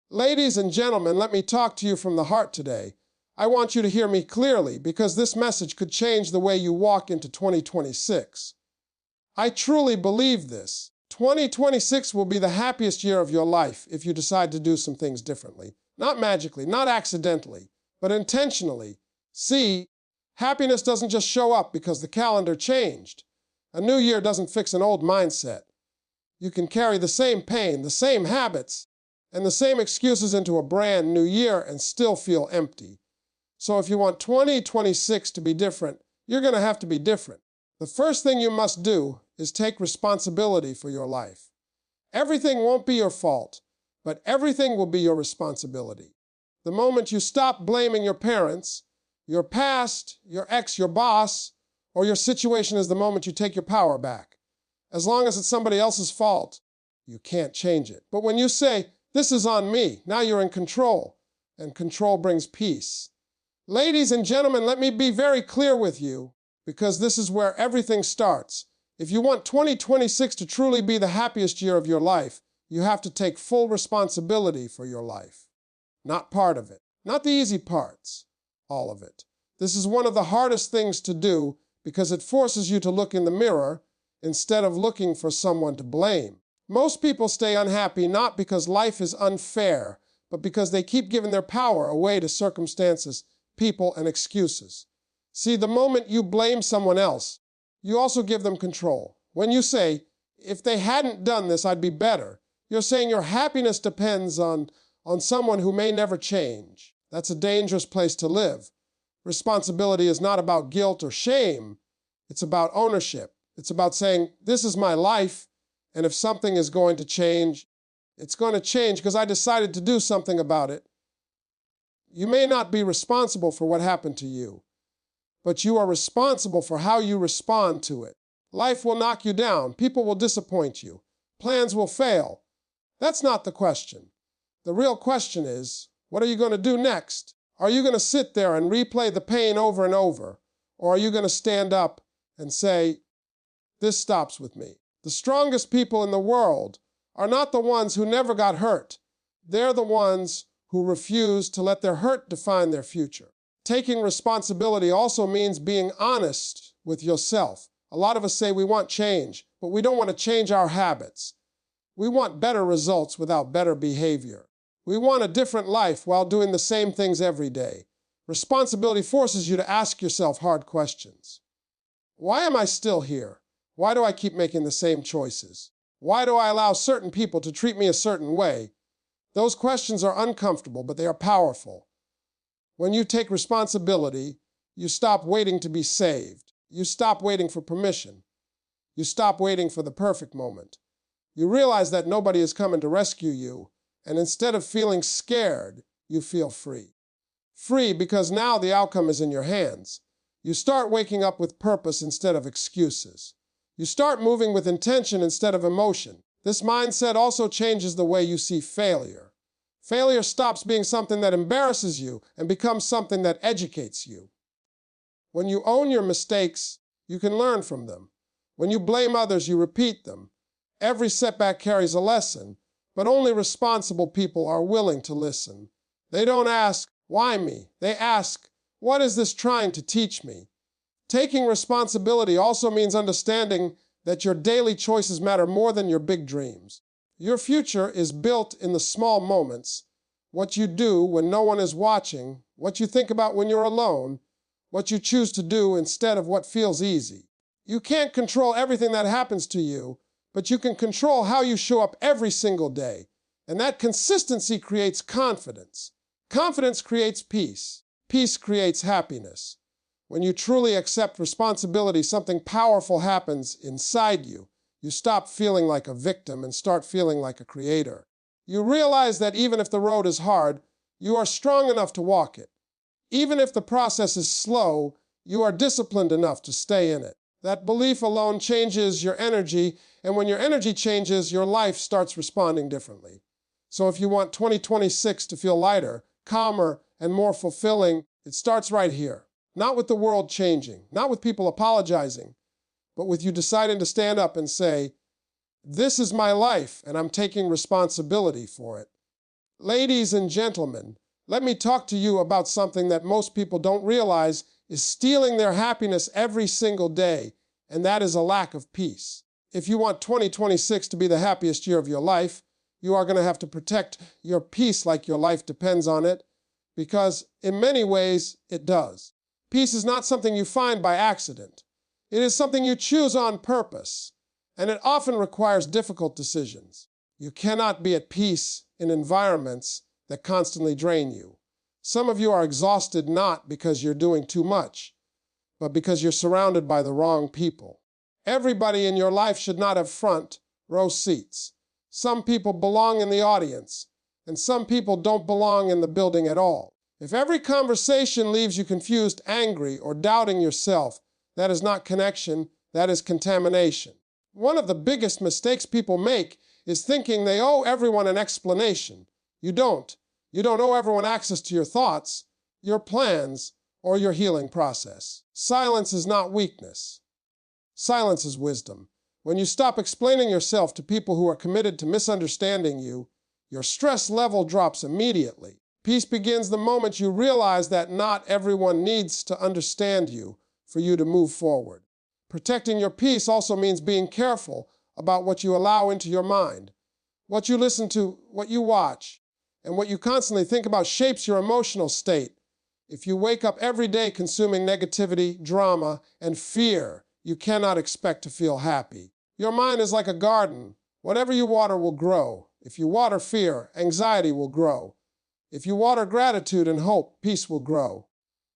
Ladies and gentlemen, let me talk to you from the heart today. I want you to hear me clearly because this message could change the way you walk into 2026. I truly believe this. 2026 will be the happiest year of your life if you decide to do some things differently. Not magically, not accidentally, but intentionally. See, happiness doesn't just show up because the calendar changed. A new year doesn't fix an old mindset. You can carry the same pain, the same habits, and the same excuses into a brand new year and still feel empty. So if you want 2026 to be different, you're going to have to be different. The first thing you must do is take responsibility for your life. Everything won't be your fault, but everything will be your responsibility. The moment you stop blaming your parents, your past, your ex, your boss, or your situation is the moment you take your power back. As long as it's somebody else's fault, you can't change it. But when you say, "This is on me," now you're in control, and control brings peace. Ladies and gentlemen, let me be very clear with you, because this is where everything starts. If you want 2026 to truly be the happiest year of your life, you have to take full responsibility for your life. Not part of it. Not the easy parts. All of it. This is one of the hardest things to do because it forces you to look in the mirror instead of looking for someone to blame. Most people stay unhappy not because life is unfair, but because they keep giving their power away to circumstances, people, and excuses. See, the moment you blame someone else, you also give them control. When you say, "If they hadn't done this, I'd be better," you're saying your happiness depends on someone who may never change. That's a dangerous place to live. Responsibility is not about guilt or shame. It's about ownership. It's about saying, "This is my life, and if something is going to change, it's going to change because I decided to do something about it." You may not be responsible for what happened to you, but you are responsible for how you respond to it. Life will knock you down. People will disappoint you. Plans will fail. That's not the question. The real question is, what are you going to do next? Are you going to sit there and replay the pain over and over? Or are you going to stand up and say, "This stops with me"? The strongest people in the world are not the ones who never got hurt. They're the ones who refuse to let their hurt define their future. Taking responsibility also means being honest with yourself. A lot of us say we want change, but we don't want to change our habits. We want better results without better behavior. We want a different life while doing the same things every day. Responsibility forces you to ask yourself hard questions. Why am I still here? Why do I keep making the same choices? Why do I allow certain people to treat me a certain way? Those questions are uncomfortable, but they are powerful. When you take responsibility, you stop waiting to be saved. You stop waiting for permission. You stop waiting for the perfect moment. You realize that nobody is coming to rescue you, and instead of feeling scared, you feel free. Free because now the outcome is in your hands. You start waking up with purpose instead of excuses. You start moving with intention instead of emotion. This mindset also changes the way you see failure. Failure stops being something that embarrasses you and becomes something that educates you. When you own your mistakes, you can learn from them. When you blame others, you repeat them. Every setback carries a lesson, but only responsible people are willing to listen. They don't ask, "Why me?" They ask, "What is this trying to teach me?" Taking responsibility also means understanding that your daily choices matter more than your big dreams. Your future is built in the small moments, what you do when no one is watching, what you think about when you're alone, what you choose to do instead of what feels easy. You can't control everything that happens to you, but you can control how you show up every single day. And that consistency creates confidence. Confidence creates peace. Peace creates happiness. When you truly accept responsibility, something powerful happens inside you. You stop feeling like a victim and start feeling like a creator. You realize that even if the road is hard, you are strong enough to walk it. Even if the process is slow, you are disciplined enough to stay in it. That belief alone changes your energy, and when your energy changes, your life starts responding differently. So if you want 2026 to feel lighter, calmer, and more fulfilling, it starts right here. Not with the world changing, not with people apologizing, but with you deciding to stand up and say, "This is my life, and I'm taking responsibility for it." Ladies and gentlemen, let me talk to you about something that most people don't realize is stealing their happiness every single day, and that is a lack of peace. If you want 2026 to be the happiest year of your life, you are going to have to protect your peace like your life depends on it, because in many ways it does. Peace is not something you find by accident. It is something you choose on purpose, and it often requires difficult decisions. You cannot be at peace in environments that constantly drain you. Some of you are exhausted not because you're doing too much, but because you're surrounded by the wrong people. Everybody in your life should not have front row seats. Some people belong in the audience, and some people don't belong in the building at all. If every conversation leaves you confused, angry, or doubting yourself, that is not connection, that is contamination. One of the biggest mistakes people make is thinking they owe everyone an explanation. You don't. You don't owe everyone access to your thoughts, your plans, or your healing process. Silence is not weakness. Silence is wisdom. When you stop explaining yourself to people who are committed to misunderstanding you, your stress level drops immediately. Peace begins the moment you realize that not everyone needs to understand you for you to move forward. Protecting your peace also means being careful about what you allow into your mind. What you listen to, what you watch, and what you constantly think about shapes your emotional state. If you wake up every day consuming negativity, drama, and fear, you cannot expect to feel happy. Your mind is like a garden. Whatever you water will grow. If you water fear, anxiety will grow. If you water gratitude and hope, peace will grow.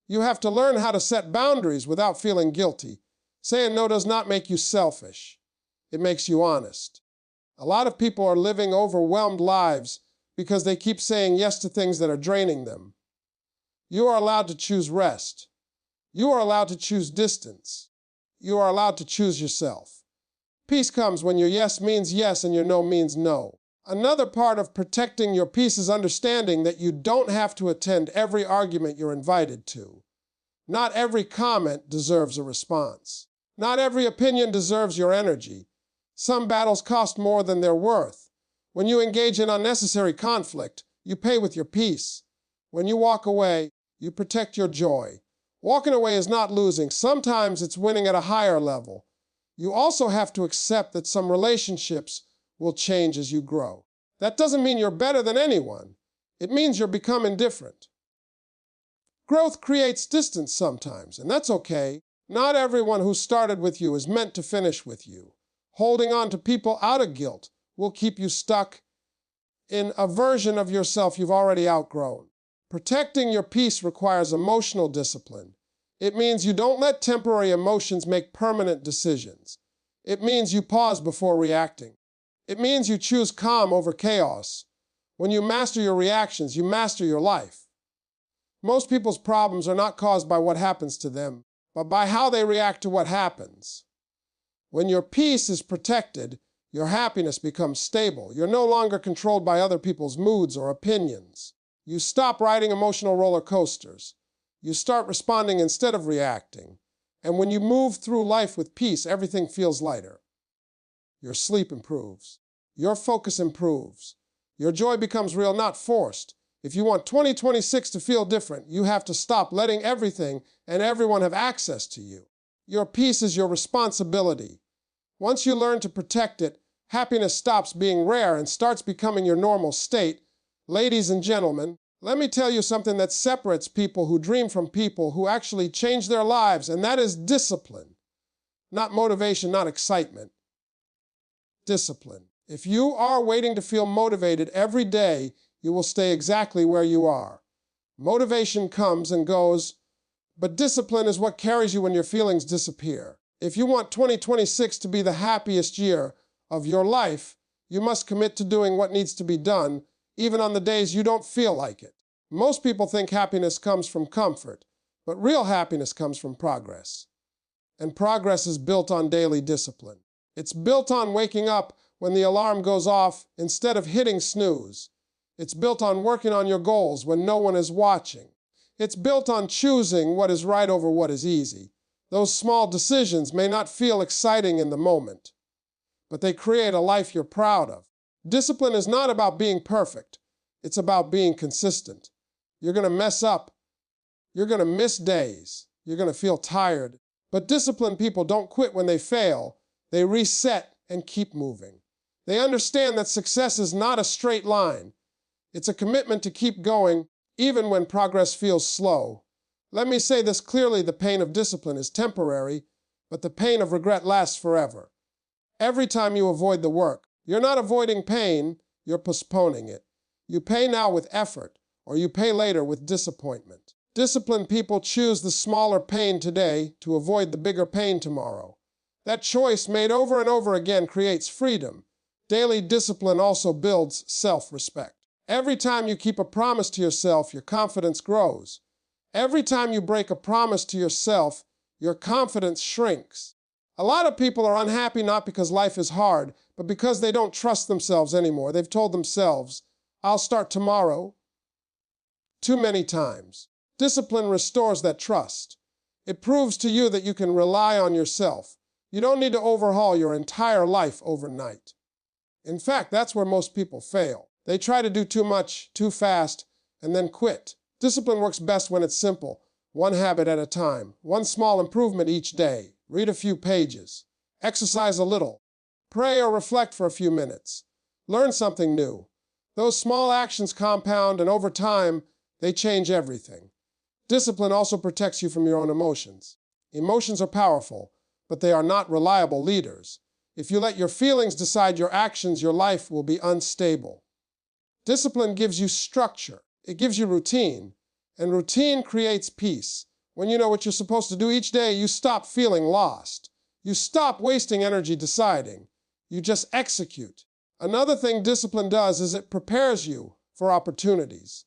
You have to learn how to set boundaries without feeling guilty. Saying no does not make you selfish. It makes you honest. A lot of people are living overwhelmed lives because they keep saying yes to things that are draining them. You are allowed to choose rest. You are allowed to choose distance. You are allowed to choose yourself. Peace comes when your yes means yes and your no means no. Another part of protecting your peace is understanding that you don't have to attend every argument you're invited to. Not every comment deserves a response. Not every opinion deserves your energy. Some battles cost more than they're worth. When you engage in unnecessary conflict, you pay with your peace. When you walk away, you protect your joy. Walking away is not losing. Sometimes it's winning at a higher level. You also have to accept that some relationships will change as you grow. That doesn't mean you're better than anyone. It means you're becoming different. Growth creates distance sometimes, and that's okay. Not everyone who started with you is meant to finish with you. Holding on to people out of guilt will keep you stuck in a version of yourself you've already outgrown. Protecting your peace requires emotional discipline. It means you don't let temporary emotions make permanent decisions. It means you pause before reacting. It means you choose calm over chaos. When you master your reactions, you master your life. Most people's problems are not caused by what happens to them, but by how they react to what happens. When your peace is protected, your happiness becomes stable. You're no longer controlled by other people's moods or opinions. You stop riding emotional roller coasters. You start responding instead of reacting. And when you move through life with peace, everything feels lighter. Your sleep improves. Your focus improves. Your joy becomes real, not forced. If you want 2026 to feel different, you have to stop letting everything and everyone have access to you. Your peace is your responsibility. Once you learn to protect it, happiness stops being rare and starts becoming your normal state. Ladies and gentlemen, let me tell you something that separates people who dream from people who actually change their lives, and that is discipline. Not motivation, not excitement. Discipline. If you are waiting to feel motivated every day, you will stay exactly where you are. Motivation comes and goes, but discipline is what carries you when your feelings disappear. If you want 2026 to be the happiest year of your life, you must commit to doing what needs to be done, even on the days you don't feel like it. Most people think happiness comes from comfort, but real happiness comes from progress. And progress is built on daily discipline. It's built on waking up when the alarm goes off instead of hitting snooze. It's built on working on your goals when no one is watching. It's built on choosing what is right over what is easy. Those small decisions may not feel exciting in the moment, but they create a life you're proud of. Discipline is not about being perfect. It's about being consistent. You're going to mess up. You're going to miss days. You're going to feel tired. But disciplined people don't quit when they fail. They reset and keep moving. They understand that success is not a straight line. It's a commitment to keep going even when progress feels slow. Let me say this clearly: the pain of discipline is temporary, but the pain of regret lasts forever. Every time you avoid the work, you're not avoiding pain, you're postponing it. You pay now with effort, or you pay later with disappointment. Disciplined people choose the smaller pain today to avoid the bigger pain tomorrow. That choice, made over and over again, creates freedom. Daily discipline also builds self-respect. Every time you keep a promise to yourself, your confidence grows. Every time you break a promise to yourself, your confidence shrinks. A lot of people are unhappy not because life is hard, but because they don't trust themselves anymore. They've told themselves, "I'll start tomorrow," too many times. Discipline restores that trust. It proves to you that you can rely on yourself. You don't need to overhaul your entire life overnight. In fact, that's where most people fail. They try to do too much, too fast, and then quit. Discipline works best when it's simple, one habit at a time, one small improvement each day. Read a few pages, exercise a little, pray or reflect for a few minutes, learn something new. Those small actions compound, and over time, they change everything. Discipline also protects you from your own emotions. Emotions are powerful, but they are not reliable leaders. If you let your feelings decide your actions, your life will be unstable. Discipline gives you structure. It gives you routine, and routine creates peace. When you know what you're supposed to do each day, you stop feeling lost. You stop wasting energy deciding. You just execute. Another thing discipline does is it prepares you for opportunities.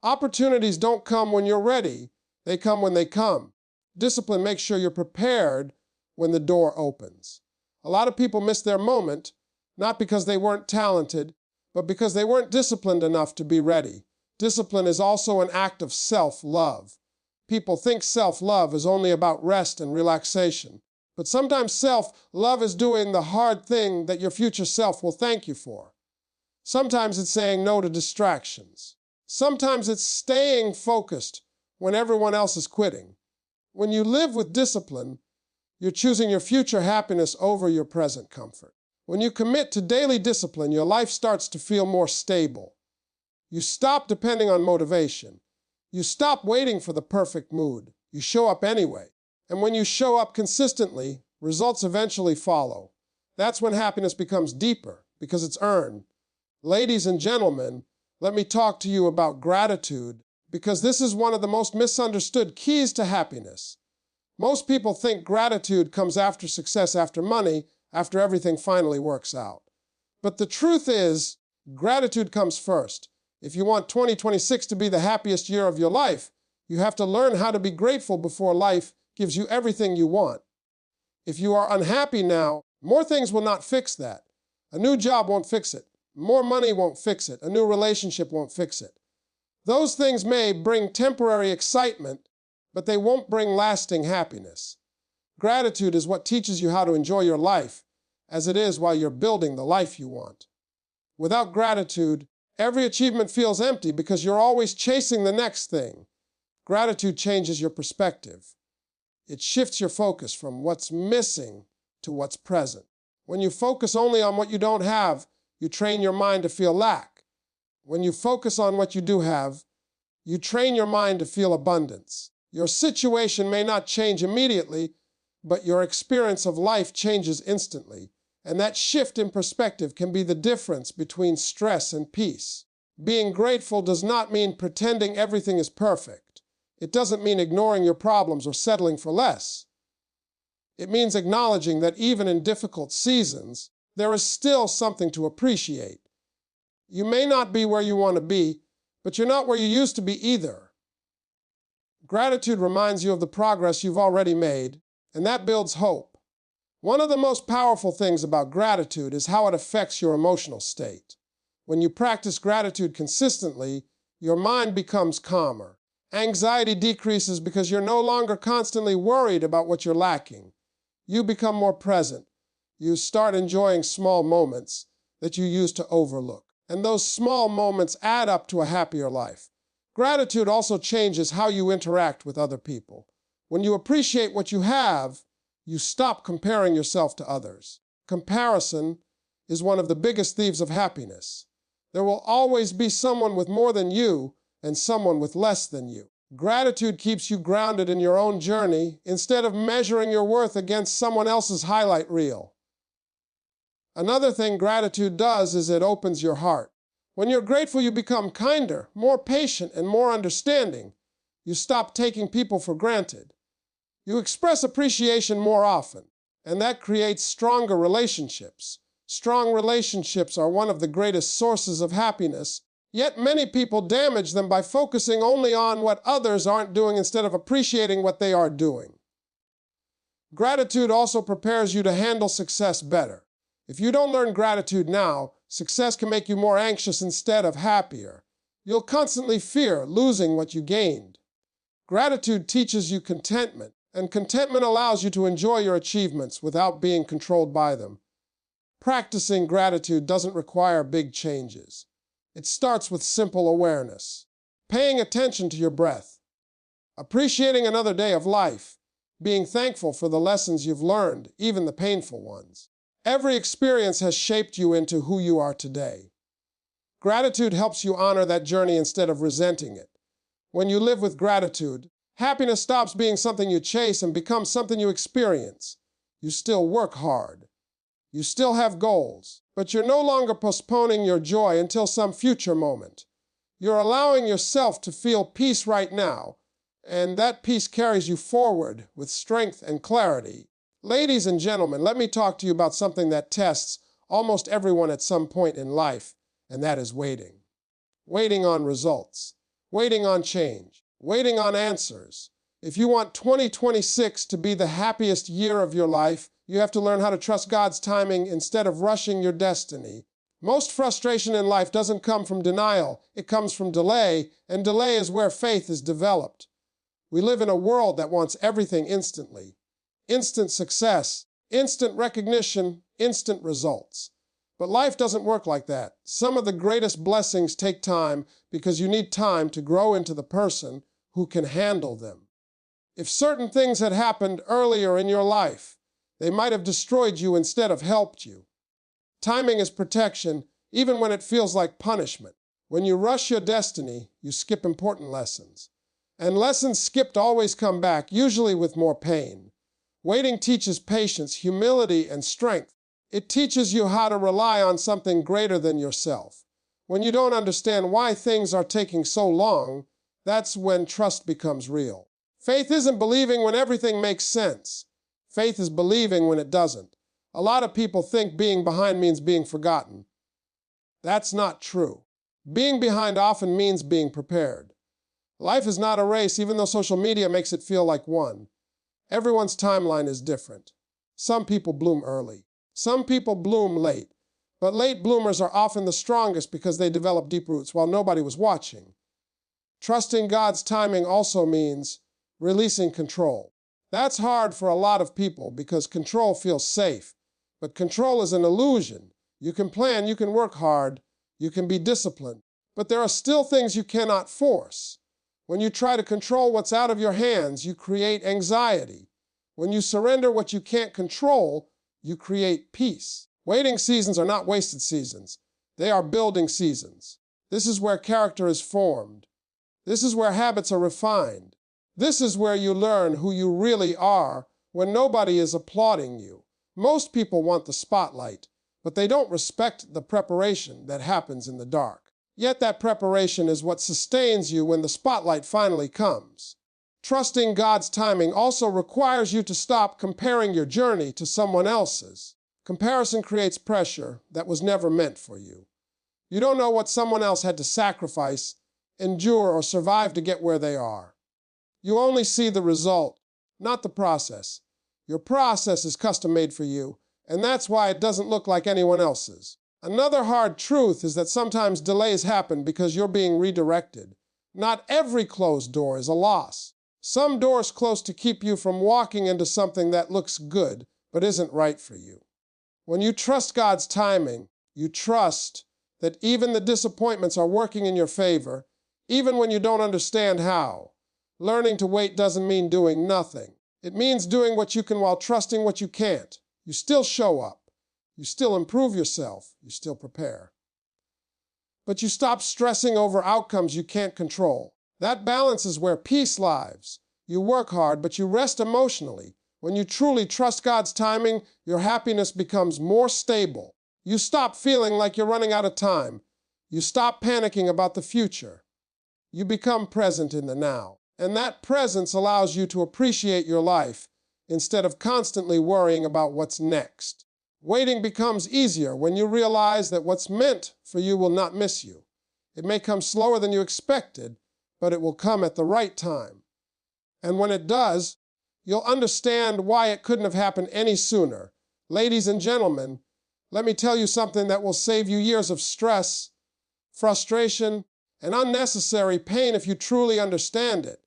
Opportunities don't come when you're ready. They come when they come. Discipline makes sure you're prepared when the door opens. A lot of people miss their moment, not because they weren't talented, but because they weren't disciplined enough to be ready. Discipline is also an act of self-love. People think self-love is only about rest and relaxation, but sometimes self-love is doing the hard thing that your future self will thank you for. Sometimes it's saying no to distractions. Sometimes it's staying focused when everyone else is quitting. When you live with discipline, you're choosing your future happiness over your present comfort. When you commit to daily discipline, your life starts to feel more stable. You stop depending on motivation. You stop waiting for the perfect mood. You show up anyway. And when you show up consistently, results eventually follow. That's when happiness becomes deeper, because it's earned. Ladies and gentlemen, let me talk to you about gratitude, because this is one of the most misunderstood keys to happiness. Most people think gratitude comes after success, after money, after everything finally works out. But the truth is, gratitude comes first. If you want 2026 to be the happiest year of your life, you have to learn how to be grateful before life gives you everything you want. If you are unhappy now, more things will not fix that. A new job won't fix it. More money won't fix it. A new relationship won't fix it. Those things may bring temporary excitement, but they won't bring lasting happiness. Gratitude is what teaches you how to enjoy your life as it is while you're building the life you want. Without gratitude, every achievement feels empty because you're always chasing the next thing. Gratitude changes your perspective. It shifts your focus from what's missing to what's present. When you focus only on what you don't have, you train your mind to feel lack. When you focus on what you do have, you train your mind to feel abundance. Your situation may not change immediately, but your experience of life changes instantly. And that shift in perspective can be the difference between stress and peace. Being grateful does not mean pretending everything is perfect. It doesn't mean ignoring your problems or settling for less. It means acknowledging that even in difficult seasons, there is still something to appreciate. You may not be where you want to be, but you're not where you used to be either. Gratitude reminds you of the progress you've already made, and that builds hope. One of the most powerful things about gratitude is how it affects your emotional state. When you practice gratitude consistently, your mind becomes calmer. Anxiety decreases because you're no longer constantly worried about what you're lacking. You become more present. You start enjoying small moments that you used to overlook. And those small moments add up to a happier life. Gratitude also changes how you interact with other people. When you appreciate what you have, you stop comparing yourself to others. Comparison is one of the biggest thieves of happiness. There will always be someone with more than you and someone with less than you. Gratitude keeps you grounded in your own journey instead of measuring your worth against someone else's highlight reel. Another thing gratitude does is it opens your heart. When you're grateful, you become kinder, more patient, and more understanding. You stop taking people for granted. You express appreciation more often, and that creates stronger relationships. Strong relationships are one of the greatest sources of happiness, yet many people damage them by focusing only on what others aren't doing instead of appreciating what they are doing. Gratitude also prepares you to handle success better. If you don't learn gratitude now, success can make you more anxious instead of happier. You'll constantly fear losing what you gained. Gratitude teaches you contentment, and contentment allows you to enjoy your achievements without being controlled by them. Practicing gratitude doesn't require big changes. It starts with simple awareness, paying attention to your breath, appreciating another day of life, being thankful for the lessons you've learned, even the painful ones. Every experience has shaped you into who you are today. Gratitude helps you honor that journey instead of resenting it. When you live with gratitude, happiness stops being something you chase and becomes something you experience. You still work hard. You still have goals, but you're no longer postponing your joy until some future moment. You're allowing yourself to feel peace right now, and that peace carries you forward with strength and clarity. Ladies and gentlemen, let me talk to you about something that tests almost everyone at some point in life, and that is waiting. Waiting on results, waiting on change, waiting on answers. If you want 2026 to be the happiest year of your life, you have to learn how to trust God's timing instead of rushing your destiny. Most frustration in life doesn't come from denial, it comes from delay, and delay is where faith is developed. We live in a world that wants everything instantly. Instant success, instant recognition, instant results. But life doesn't work like that. Some of the greatest blessings take time because you need time to grow into the person who can handle them. If certain things had happened earlier in your life, they might have destroyed you instead of helped you. Timing is protection, even when it feels like punishment. When you rush your destiny, you skip important lessons. And lessons skipped always come back, usually with more pain. Waiting teaches patience, humility, and strength. It teaches you how to rely on something greater than yourself. When you don't understand why things are taking so long, that's when trust becomes real. Faith isn't believing when everything makes sense. Faith is believing when it doesn't. A lot of people think being behind means being forgotten. That's not true. Being behind often means being prepared. Life is not a race, even though social media makes it feel like one. Everyone's timeline is different. Some people bloom early. Some people bloom late. But late bloomers are often the strongest because they develop deep roots while nobody was watching. Trusting God's timing also means releasing control. That's hard for a lot of people because control feels safe. But control is an illusion. You can plan, you can work hard, you can be disciplined. But there are still things you cannot force. When you try to control what's out of your hands, you create anxiety. When you surrender what you can't control, you create peace. Waiting seasons are not wasted seasons. They are building seasons. This is where character is formed. This is where habits are refined. This is where you learn who you really are when nobody is applauding you. Most people want the spotlight, but they don't respect the preparation that happens in the dark. Yet that preparation is what sustains you when the spotlight finally comes. Trusting God's timing also requires you to stop comparing your journey to someone else's. Comparison creates pressure that was never meant for you. You don't know what someone else had to sacrifice, endure, or survive to get where they are. You only see the result, not the process. Your process is custom-made for you, and that's why it doesn't look like anyone else's. Another hard truth is that sometimes delays happen because you're being redirected. Not every closed door is a loss. Some doors close to keep you from walking into something that looks good but isn't right for you. When you trust God's timing, you trust that even the disappointments are working in your favor, even when you don't understand how. Learning to wait doesn't mean doing nothing. It means doing what you can while trusting what you can't. You still show up. You still improve yourself. You still prepare. But you stop stressing over outcomes you can't control. That balance is where peace lives. You work hard, but you rest emotionally. When you truly trust God's timing, your happiness becomes more stable. You stop feeling like you're running out of time. You stop panicking about the future. You become present in the now. And that presence allows you to appreciate your life instead of constantly worrying about what's next. Waiting becomes easier when you realize that what's meant for you will not miss you. It may come slower than you expected, but it will come at the right time. And when it does, you'll understand why it couldn't have happened any sooner. Ladies and gentlemen, let me tell you something that will save you years of stress, frustration, and unnecessary pain if you truly understand it.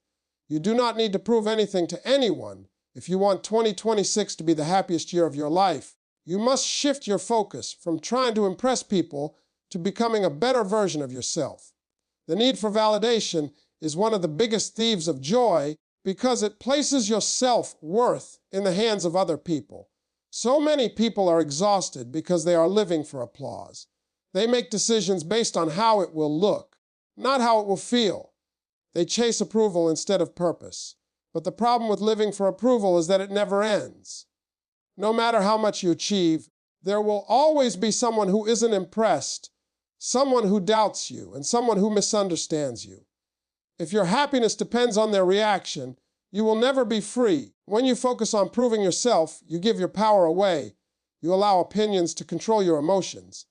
You do not need to prove anything to anyone if you want 2026 to be the happiest year of your life. You must shift your focus from trying to impress people to becoming a better version of yourself. The need for validation is one of the biggest thieves of joy because it places your self-worth in the hands of other people. So many people are exhausted because they are living for applause. They make decisions based on how it will look, not how it will feel. They chase approval instead of purpose. But the problem with living for approval is that it never ends. No matter how much you achieve, there will always be someone who isn't impressed, someone who doubts you, and someone who misunderstands you. If your happiness depends on their reaction, you will never be free. When you focus on proving yourself, you give your power away. You allow opinions to control your emotions.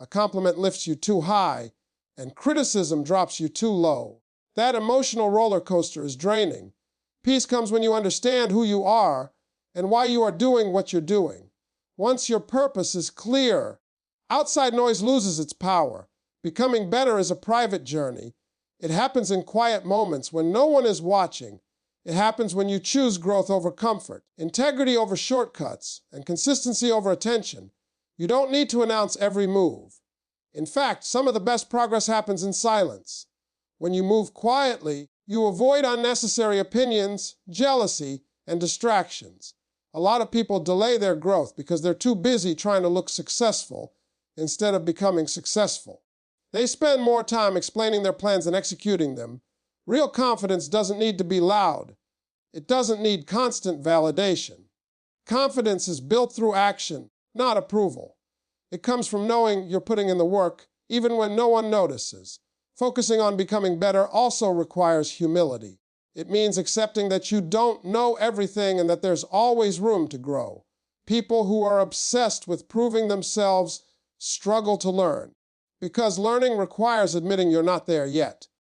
A compliment lifts you too high, and criticism drops you too low. That emotional roller coaster is draining. Peace comes when you understand who you are and why you are doing what you're doing. Once your purpose is clear, outside noise loses its power. Becoming better is a private journey. It happens in quiet moments when no one is watching. It happens when you choose growth over comfort, integrity over shortcuts, and consistency over attention. You don't need to announce every move. In fact, some of the best progress happens in silence. When you move quietly, you avoid unnecessary opinions, jealousy, and distractions. A lot of people delay their growth because they're too busy trying to look successful instead of becoming successful. They spend more time explaining their plans than executing them. Real confidence doesn't need to be loud. It doesn't need constant validation. Confidence is built through action, not approval. It comes from knowing you're putting in the work, even when no one notices. Focusing on becoming better also requires humility. It means accepting that you don't know everything and that there's always room to grow. People who are obsessed with proving themselves struggle to learn, because learning requires admitting you're not there yet.